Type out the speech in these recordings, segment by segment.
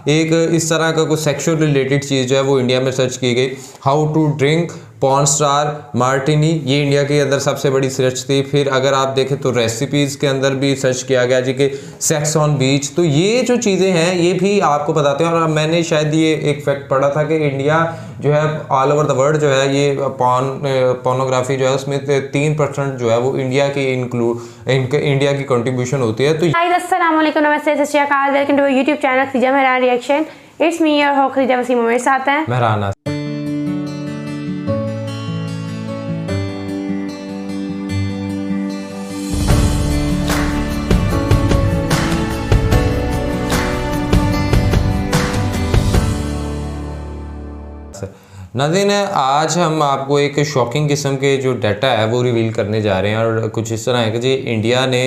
एक इस तरह का कोई सेक्सुअल रिलेटेड चीज़ जो है वो इंडिया में सर्च की गई। How to drink porn star martini, ये इंडिया के अंदर सबसे बड़ी सर्च थी। फिर अगर आप देखें तो रेसिपीज़ के अंदर भी सर्च किया गया जी कि सेक्स ऑन बीच। तो ये जो चीज़ें हैं ये भी आपको बताते हैं। और मैंने शायद ये एक फैक्ट पढ़ा था कि इंडिया जो है ऑल ओवर द वर्ल्ड जो है ये पॉर्नोग्राफी जो है उसमें 3% जो है वो इंडिया की इंडिया की कंट्रीब्यूशन होती है। तो अस्सलाम वालेकुम, नमस्ते, सत श्री अकाल, welcome to YouTube channel Khareeja Mehran reaction. It's me your host Khareeja Waseem, मेरे साथ हैं मेहराना। नाज़रीन, आज हम आपको एक शॉकिंग किस्म के जो डाटा है वो रिवील करने जा रहे हैं। और कुछ इस तरह है कि जी इंडिया ने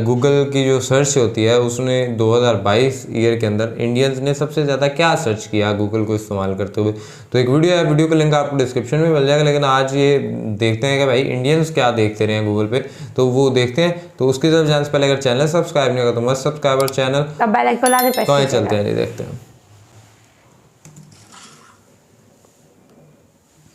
गूगल की जो सर्च होती है उसने 2022 ईयर के अंदर इंडियंस ने सबसे ज़्यादा क्या सर्च किया गूगल को इस्तेमाल करते हुए। तो एक वीडियो है, वीडियो का लिंक आपको डिस्क्रिप्शन में मिल जाएगा। लेकिन आज ये देखते हैं कि भाई इंडियंस क्या देखते रहे हैं गूगल पे, तो वो देखते हैं। तो उसकी तरफ जाने से पहले अगर चैनल सब्सक्राइब नहीं होगा तो मस्त सब्सक्राइब और चैनल तो चलते हैं, नहीं देखते हैं।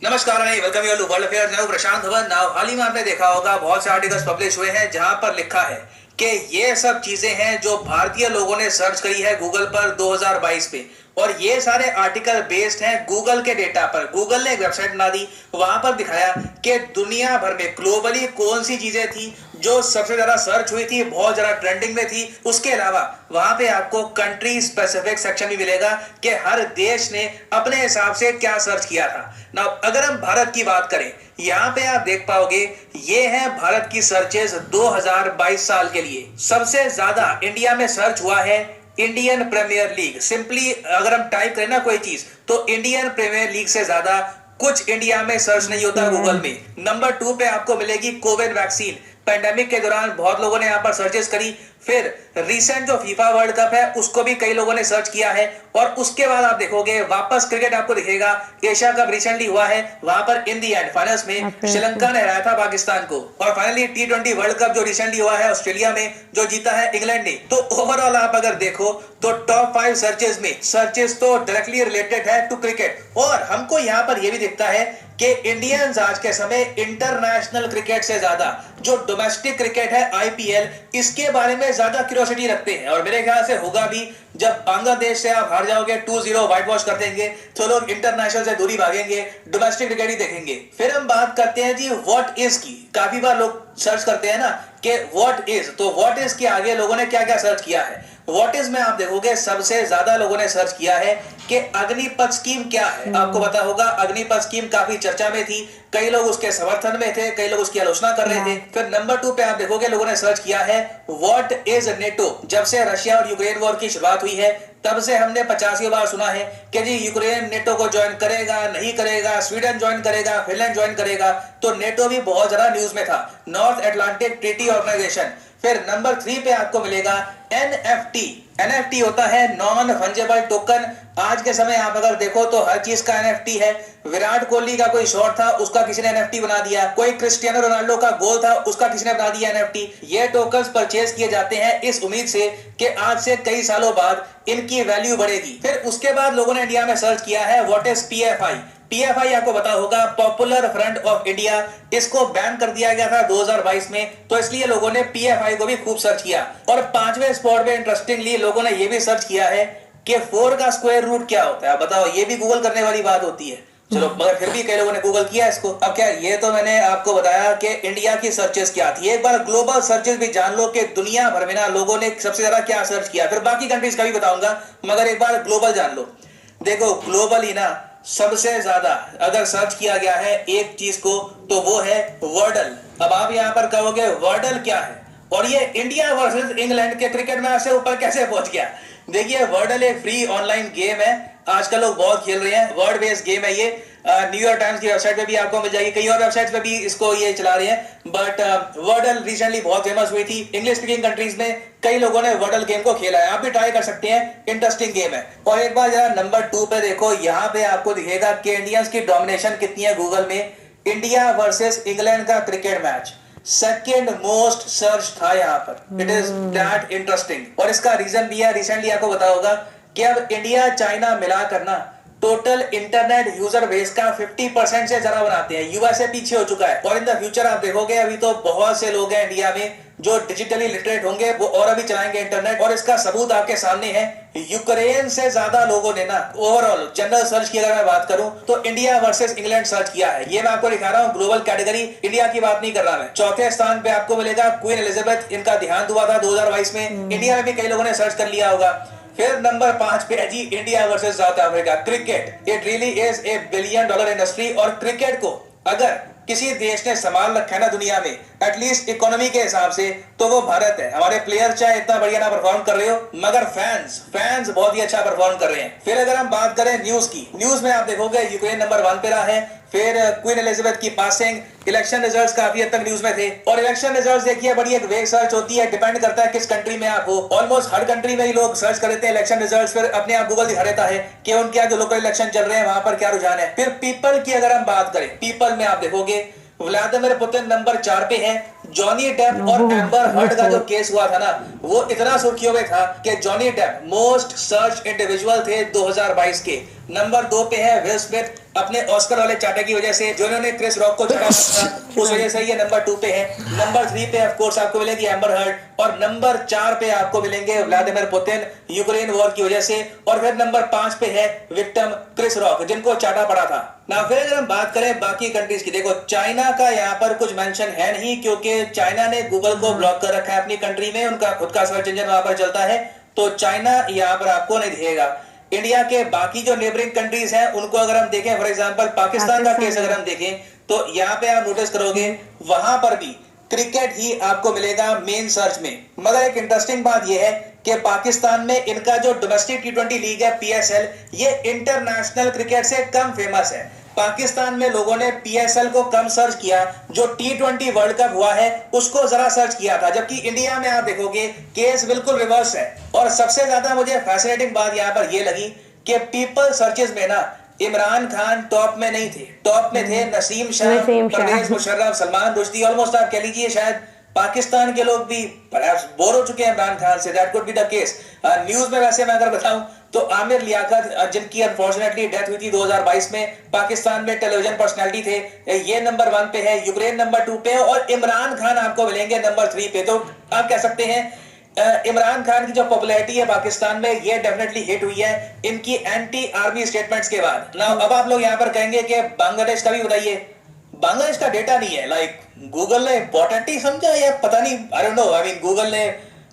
नमस्कार, welcome you to world affairs. Now Prashant Dhawan. Now हाल ही में आपने देखा होगा बहुत से आर्टिकल्स पब्लिश हुए हैं जहां पर लिखा है कि ये सब चीजें हैं जो भारतीय लोगों ने सर्च करी है गूगल पर 2022 पे। और ये सारे आर्टिकल बेस्ड हैं गूगल के डेटा पर। गूगल ने एक वेबसाइट बना दी, वहां पर दिखाया कि दुनिया भर में ग्लोबली कौन सी चीजें थी जो सबसे ज्यादा सर्च हुई थी, बहुत ज्यादा ट्रेंडिंग में थी। उसके अलावा वहां पे आपको कंट्री स्पेसिफिक सेक्शन भी मिलेगा कि हर देश ने अपने हिसाब से क्या सर्च किया था। ना अगर हम भारत की बात करें, यहाँ पे आप देख पाओगे ये है भारत की सर्चेस 2022 साल के लिए। सबसे ज्यादा इंडिया में सर्च हुआ है इंडियन प्रीमियर लीग। सिंपली अगर हम टाइप करें ना कोई चीज, तो इंडियन प्रीमियर लीग से ज्यादा कुछ इंडिया में सर्च नहीं होता गूगल में। नंबर 2 पे आपको मिलेगी कोविड वैक्सीन। पेंडेमिक के दौरान बहुत लोगों ने यहाँ पर सर्चेस करी। फिर रिसेंट जो फीफा वर्ल्ड कप है उसको भी कई लोगों ने सर्च किया है। और उसके बाद आप देखोगे वापस क्रिकेट आपको दिखेगा। एशिया कप रिसेंटली हुआ है, वहां पर इन दी एंड फाइनल्स में श्रीलंका ने हराया था पाकिस्तान को। और फाइनली T20 वर्ल्ड कप जो रिसेंटली हुआ है ऑस्ट्रेलिया में, जो जीता है इंग्लैंड ने। तो ओवरऑल आप अगर देखो तो टॉप 5 सर्चेस में सर्चेस तो डायरेक्टली रिलेटेड है टू क्रिकेट। और हमको यहाँ पर यह भी दिखता है कि इंडियंस आज के समय इंटरनेशनल क्रिकेट से ज्यादा जो डोमेस्टिक क्रिकेट है IPL, इसके बारे में ज्यादा क्यूरियोसिटी रखते हैं। और मेरे ख्याल से होगा भी, जब बांग्लादेश से आप हार जाओगे 2-0 व्हाइट वॉश कर देंगे तो लोग इंटरनेशनल से दूरी भागेंगे, डोमेस्टिक क्रिकेट ही देखेंगे। फिर हम बात करते हैं जी व्हाट इज की। काफी बार लोग सर्च करते हैं ना कि व्हाट इज, तो व्हाट इज के आगे लोगों ने क्या क्या सर्च किया है। व्हाट इज में आप देखोगे सबसे ज्यादा लोगों ने सर्च किया है कि अग्निपथ स्कीम क्या है। आपको पता होगा अग्निपथ स्कीम काफी चर्चा में थी, कई लोग उसके समर्थन में थे, कई लोग उसकी आलोचना कर रहे थे। फिर नंबर 2 पे आप देखोगे लोगों ने सर्च किया है व्हाट इज नेटो। जब से रशिया और यूक्रेन वॉर की शुरुआत हुई है तब से हमने 50 बार सुना है कि जी यूक्रेन नेटो को ज्वाइन करेगा, नहीं करेगा, स्वीडन ज्वाइन करेगा, फिनलैंड ज्वाइन करेगा। तो नेटो भी बहुत ज्यादा न्यूज में था, नॉर्थ अटलांटिक ट्रीटी ऑर्गेनाइजेशन। फिर नंबर 3 पे आपको मिलेगा NFT। NFT होता है नॉन फंजेबल टोकन। आज के समय आप अगर देखो तो हर चीज का NFT है। विराट कोहली का कोई शॉट था उसका किसी ने NFT बना दिया, कोई क्रिस्टियानो रोनाल्डो का गोल था उसका किसी ने बना दिया NFT। ये टोकन्स परचेज किए जाते हैं इस उम्मीद से कि आज से कई सालों बाद इनकी वैल्यू बढ़ेगी। फिर उसके बाद लोगों ने इंडिया में सर्च किया है व्हाट इज PFI। PFI आपको पता होगा पॉपुलर फ्रंट ऑफ इंडिया, इसको बैन कर दिया गया था 2022 में, तो इसलिए लोगों ने PFI को भी खूब सर्च किया। और 5वें स्पॉट पे इंटरेस्टिंगली लोगों ने यह भी सर्च किया है कि 4 का स्क्वायर रूट क्या होता है। बताओ, ये भी गूगल करने वाली बात होती है। चलो, मगर फिर भी कई लोगों ने गूगल किया इसको। अब क्या, ये तो मैंने आपको बताया कि इंडिया की सर्चेस क्या थी। एक बार ग्लोबल सर्चेस भी जान लो कि दुनिया भर में ना लोगों ने सबसे ज्यादा क्या सर्च किया। फिर बाकी कंट्रीज का भी बताऊंगा, मगर एक बार ग्लोबल जान लो। देखो ग्लोबली ना सबसे ज्यादा अगर सर्च किया गया है एक चीज को तो वो है वर्डल। अब आप यहाँ पर कहोगे वर्डल क्या है और ये इंडिया वर्सेस इंग्लैंड के क्रिकेट मैच से ऊपर कैसे पहुंच गया। देखिए वर्डल एक फ्री ऑनलाइन गेम है, आजकल लोग बहुत खेल रहे हैं। वर्ड बेस्ड गेम है ये। न्यूयॉर्क टाइम्स की वेबसाइट पे भी आपको मिल जाएगी, कई और वेबसाइट्स पे भी इसको ये चला रहे हैं। बट वर्डल रिसेंटली बहुत फेमस हुई थी इंग्लिश स्पीकिंग कंट्रीज में, कई लोगों ने वर्डल गेम को खेला है। आप भी ट्राई कर सकते हैं, इंटरेस्टिंग गेम है। और एक बार जरा नंबर 2 पे देखो, यहाँ पे आपको दिखेगा कि इंडियंस की डोमिनेशन कितनी है गूगल में। इंडिया वर्सेस इंग्लैंड का cricket match second most search था यहाँ पर। It is that interesting. और इसका रीजन भी है, रिसेंटली आपको पता होगा कि अब इंडिया चाइना मिला करना टोटल इंटरनेट यूजर बेस का 50% से ज्यादा बनाते हैं। यूएसए पीछे हो चुका है और इन द फ्यूचर आप देखोगे अभी तो बहुत से लोग हैं इंडिया में जो डिजिटली लिटरेट होंगे, वो और अभी चलाएंगे इंटरनेट। और इसका सबूत आपके सामने है, यूक्रेन से ज्यादा लोगों ने ना ओवरऑल जनरल सर्च की अगर मैं बात करूं तो इंडिया वर्सेस इंग्लैंड सर्च किया है। ये मैं आपको दिखा रहा हूं ग्लोबल कैटेगरी, इंडिया की बात नहीं कर रहा मैं। चौथे स्थान पे आपको मिलेगा क्वीन एलिजाबेथ, इनका देहांत हुआ था 2022 में। इंडिया में भी कई लोगों ने सर्च कर लिया होगा। फिर नंबर 5 पे है जी India versus South Africa cricket. It really is a $1 billion industry और क्रिकेट को अगर किसी देश ने संभाल रखा है ना दुनिया में, एटलीस्ट इकोनॉमी के हिसाब से, तो वो भारत है। हमारे प्लेयर चाहे इतना बढ़िया ना परफॉर्म कर रहे हो, मगर फैंस बहुत ही अच्छा परफॉर्म कर रहे हैं। फिर अगर हम बात करें न्यूज की, न्यूज में आप देखोगे यूक्रेन नंबर 1 पे रहा है। फिर क्वीन एलिजाबेथ की पासिंग, इलेक्शन रिजल्ट्स काफी हद तक न्यूज में थे। और इलेक्शन रिजल्ट्स देखिए बड़ी एक वेग सर्च होती है, डिपेंड करता है किस कंट्री में आप हो। ऑलमोस्ट हर कंट्री में ही लोग सर्च कर देते हैं इलेक्शन रिजल्ट्स, फिर अपने आप गूगल दिखा देता है कि उनके यहाँ जो लोकल इलेक्शन चल रहे हैं वहां पर क्या रुझान है। फिर पीपल की अगर हम बात करें, पीपल में आप देखोगे व्लादिमीर पुतिन नंबर 4 पे है। जॉनी डेप और एम्बर हर्ड का जो केस हुआ था ना, वो इतना सुर्खियों में था कि Johnny Depp most search individual थे 2022 के। नंबर 2 पे है विल स्मिथ, अपने ऑस्कर वाले चाटे की वजह से, जो इन्होंने क्रिस रॉक को छड़ा था उस वजह से ये नंबर 2 पे है। नंबर 3 पे ऑफ कोर्स आपको मिलेगी एम्बर हर्ड और नंबर 4 पे आपको मिलेंगे व्लादिमीर पुतिन यूक्रेन वॉर की वजह से। और फिर नंबर 5 पे है विक्टिम क्रिस रॉक, जिनको चाटा पड़ा था ना। फिर अगर हम बात करें बाकी कंट्रीज की, देखो चाइना का यहाँ पर कुछ मेंशन है नहीं, क्योंकि चाइना ने गूगल को ब्लॉक कर रखा है अपनी कंट्री में, उनका खुद का सर्च इंजन वहां पर चलता है, तो चाइना यहाँ पर आपको नहीं दिखेगा। इंडिया के बाकी जो नेबरिंग कंट्रीज हैं उनको अगर हम देखें, फॉर एग्जांपल पाकिस्तान का केस अगर हम देखें तो यहाँ पे आप नोटिस करोगे वहां पर भी क्रिकेट ही आपको मिलेगा मेन सर्च में। मगर एक इंटरेस्टिंग बात यह है कि पाकिस्तान में इनका जो डोमेस्टिक T20 लीग है PSL, ये इंटरनेशनल क्रिकेट से कम फेमस है। पाकिस्तान में लोगों ने PSL को कम सर्च किया, जो T20 वर्ल्ड कप हुआ है उसको जरा सर्च किया था। जबकि इंडिया में आप देखोगे केस बिल्कुल रिवर्स है। और सबसे ज्यादा मुझे फैसिनेटिंग बात यहाँ पर ये लगी कि पीपल सर्चेस में ना इमरान खान टॉप में नहीं थे, टॉप में थे नसीम शाह, परवेज मुशर्रफ, सलमान रुश्दी। ऑलमोस्ट आप कह लीजिए शायद पाकिस्तान के लोग भी बोर हो चुके हैं इमरान खान से, that could be the case. News में वैसे मैं अगर बताऊं तो आमिर लियाकत, जिनकी अनफॉर्चुनेटली डेथ हुई थी 2022 में, पाकिस्तान में टेलीविजन पर्सनालिटी थे, ये नंबर 1 पे है। यूक्रेन नंबर 2 पे है और इमरान खान आपको मिलेंगे नंबर 3 पे। तो आप कह सकते हैं इमरान खान की जो पॉपुलैरिटी है पाकिस्तान में, ये डेफिनेटली हिट हुई है इनकी एंटी आर्मी स्टेटमेंट्स के बाद। नाउ अब आप लोग यहाँ पर कहेंगे कि बांग्लादेश का भी बताइए। बांग्लादेश का डेटा नहीं है, लाइक गूगल ने इंपॉर्टेंट ही समझा या पता नहीं, I don't know. I mean Google ने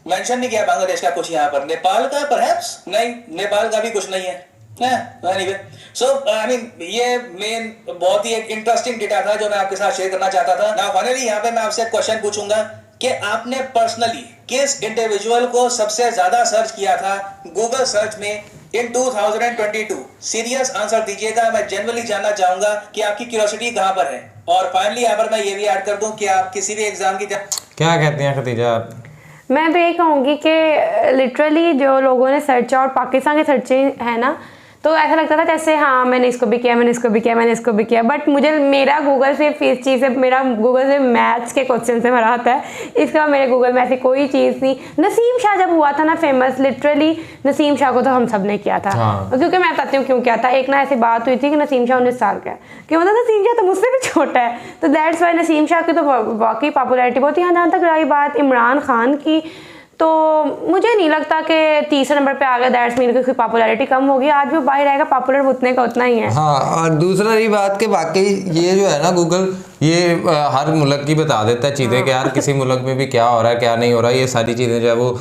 मेंशन नहीं किया बांग्लादेश का कुछ यहाँ पर। नेपाल का परहैप्स नहीं, नेपाल का भी कुछ नहीं है। एनीवे, सो आई मीन ये मेन बहुत ही एक इंटरेस्टिंग डेटा था जो मैं आपके साथ शेयर करना चाहता था। नाउ फाइनली यहाँ पे मैं आपसे क्वेश्चन पूछूंगा कि आपने पर्सनली किस इंडिविजुअल को सबसे ज्यादा सर्च किया था गूगल सर्च में इन 2022? सीरियस आंसर दीजिएगा, मैं जनरली जानना चाहूंगा कि आपकी क्यूरियोसिटी कहां पर है। और फाइनली यहाँ पर मैं ये भी ऐड कर दूं कि आप किसी भी एग्जाम की क्या कहते हैं खतीजा आप? मैं तो ये कहूँगी कि लिटरली जो लोगों ने सर्च और पाकिस्तान के सर्च है ना, तो ऐसा लगता था जैसे हाँ मैंने इसको भी किया, मैंने इसको भी किया, मैंने इसको भी किया। बट मुझे मेरा गूगल से इस चीज़ से, मेरा गूगल से मैथ्स के क्वेश्चन से भरा होता है, इसका मेरे गूगल में ऐसी कोई चीज़ नहीं। नसीम शाह जब हुआ था ना फेमस, लिटरली नसीम शाह को तो हम सब ने किया था। हाँ। क्योंकि मैं बताती हूँ क्यों किया था। एक ना ऐसी बात हुई थी कि नसीम शाह 19 साल का है, कि मतलब नसीम शाह तो मुझसे भी छोटा है, तो दैट्स वाई नसीम शाह की तो वाकई पॉपुलैरिटी बहुत। यहाँ जहाँ तक रही बात इमरान खान की, तो मुझे नहीं लगता कि तीसरे नंबर पे आ गया दैट्स मीन कि उसकी पॉपुलैरिटी कम होगी। आज भी बाहर रहेगा, पॉपुलर उतने का उतना ही है। हाँ, और दूसरा ये बात कि वाकई ये जो है ना गूगल, ये हर मुल्क की बता देता है चीज़ें कि यार किसी मुल्क में भी क्या हो रहा है क्या नहीं हो रहा है, ये सारी चीज़ें जो है वो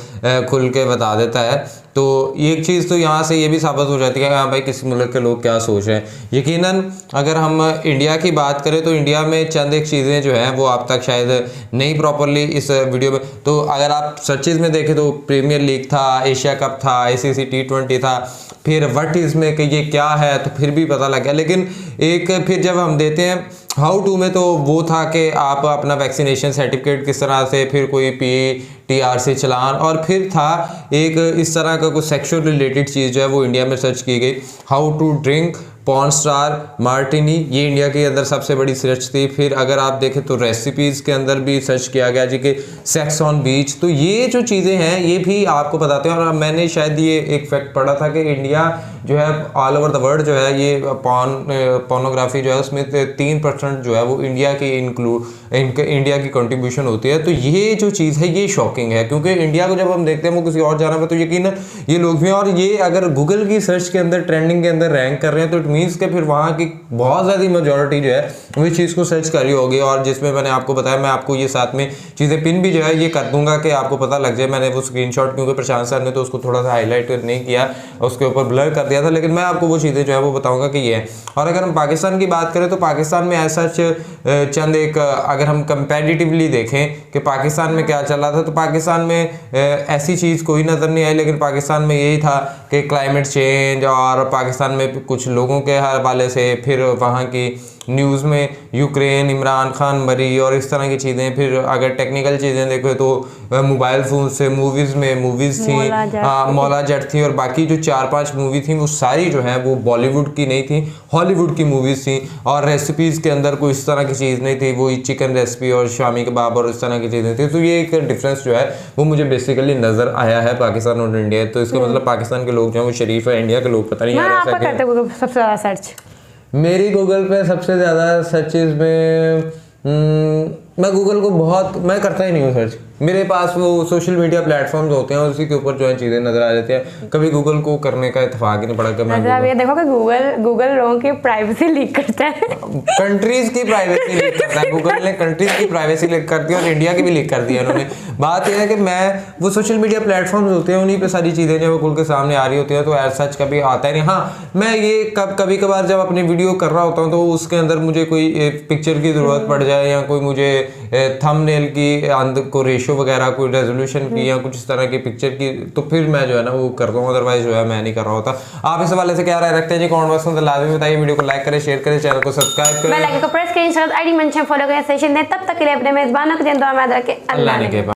खुल के बता देता है। तो एक चीज़ तो यहाँ से ये भी साबित हो जाती है कि हाँ भाई किसी मुल्क के लोग क्या सोच रहे हैं। यकीनन अगर हम इंडिया की बात करें तो इंडिया में चंद एक चीज़ें जो हैं वो आप तक शायद नहीं प्रॉपरली इस वीडियो में, तो अगर आप सर्चेज में देखें तो प्रीमियर लीग था, एशिया कप था, ICC T20 था, फिर व्हाट इज में कि ये क्या है तो फिर भी पता लग गया। लेकिन एक फिर जब हम देते हैं हाउ टू में, तो वो था कि आप अपना वैक्सीनेशन सर्टिफिकेट किस तरह से, फिर कोई PTR से चलान, और फिर था एक इस तरह का कुछ सेक्सुअल रिलेटेड चीज़ जो है वो इंडिया में सर्च की गई, how to drink porn star, martini, ये इंडिया के अंदर सबसे बड़ी सर्च थी। फिर अगर आप देखें तो रेसिपीज़ के अंदर भी सर्च किया गया जी कि सेक्स ऑन बीच। तो ये जो चीज़ें हैं ये भी आपको बताते हैं। और मैंने शायद ये एक फैक्ट पढ़ा था कि इंडिया जो है ऑल ओवर द वर्ल्ड जो है ये पॉर्नोग्राफी जो है उसमें 3% जो है वो इंडिया की इंडिया की कंट्रीब्यूशन होती है। तो ये जो चीज़ है ये शॉकिंग है, क्योंकि इंडिया को जब हम देखते हैं वो किसी और जाना पे तो यकीन ये लोग भी हैं। और ये अगर गूगल की सर्च के अंदर ट्रेंडिंग के अंदर रैंक कर रहे हैं तो इट मीन्स के फिर वहाँ की बहुत ज़्यादा मेजॉरिटी जो है वो इस चीज़ को सर्च करी होगी। और जिसमें मैंने आपको बताया, मैं आपको ये साथ में चीज़ें पिन भी जो है ये कर दूंगा कि आपको पता लग जाए। मैंने वो स्क्रीनशॉट, क्योंकि प्रशांत सर ने तो उसको थोड़ा सा हाईलाइट नहीं किया, उसके ऊपर ब्लर कर दिया था, लेकिन मैं आपको वो चीज़ें जो है वो बताऊंगा कि ये है। और अगर हम पाकिस्तान की बात करें तो पाकिस्तान में ऐसा चंद एक अगर हम कंपैरेटिवली देखें कि पाकिस्तान में क्या चल रहा था, तो पाकिस्तान में ऐसी चीज़ कोई नज़र नहीं आई। लेकिन पाकिस्तान में यही था कि क्लाइमेट चेंज और पाकिस्तान में कुछ लोगों के हवाले से, फिर वहाँ की न्यूज़ में यूक्रेन, इमरान खान मरी और इस तरह की चीज़ें। फिर अगर टेक्निकल चीज़ें देखो तो मोबाइल फ़ोन से मूवीज़ थी, मौला जट थी, और बाकी जो 4-5 मूवी थी वो सारी जो है वो बॉलीवुड की नहीं थी, हॉलीवुड की मूवीज़ थी। और रेसिपीज़ के अंदर कोई इस तरह की चीज़ नहीं थी, वो चिकन रेसिपी और शामी कबाब और इस तरह की चीज़ें थी। तो ये एक डिफरेंस जो है वो मुझे बेसिकली नज़र आया है पाकिस्तान और इंडिया। तो इसका मतलब पाकिस्तान के लोग जो हैं वो शरीफ है, इंडिया के लोग पता नहीं यार ऐसा क्या। सबसे ज़्यादा सर्च मेरी गूगल पे सबसे ज़्यादा सर्चेज में मैं गूगल को मैं करता ही नहीं हूँ सर्च। मेरे पास वो सोशल मीडिया प्लेटफॉर्म्स होते हैं, उसी के ऊपर जो है चीज़ें नज़र आ जाती हैं। कभी गूगल को करने का इत्तेफाक ही नहीं पड़ा कि मैं मतलब ये देखो कि गूगल लोगों की प्राइवेसी लीक करता है, कंट्रीज़ की प्राइवेसी लीक करता है। गूगल ने कंट्रीज़ की प्राइवेसी लीक कर दी और इंडिया की भी लीक कर दी है उन्होंने। बात यह है कि मैं वो सोशल मीडिया प्लेटफॉर्म्स होते हैं उन्हीं पे सारी चीज़ें जो वो खुल के सामने आ रही होती हैं, तो एज सच कभी आता ही नहीं। हाँ, मैं ये कभी कभार जब अपनी वीडियो कर रहा होता हूँ तो उसके अंदर मुझे कोई पिक्चर की ज़रूरत पड़ जाए या कोई मुझे थंबनेल की को रेशो वगैरह, कोई रेजोल्यूशन की या कुछ इस तरह की पिक्चर की, तो फिर मैं जो है ना वो करता हूँ, अदरवाइज जो है मैं नहीं कर रहा होता। आप इस हवाले से क्या राय रखते हैं जी कमेंट बॉक्स में लाजमी बताइए। वीडियो को लाइक करें, शेयर करें, चैनल को सब्सक्राइब करें, बेल आइकन को प्रेस करें, इंस्टाग्राम आईडी मेंशन फॉलो करें, सेशन दें। तब तक के लिए अपने मेजबानों को दुआ में याद रखें। अल्लाह ने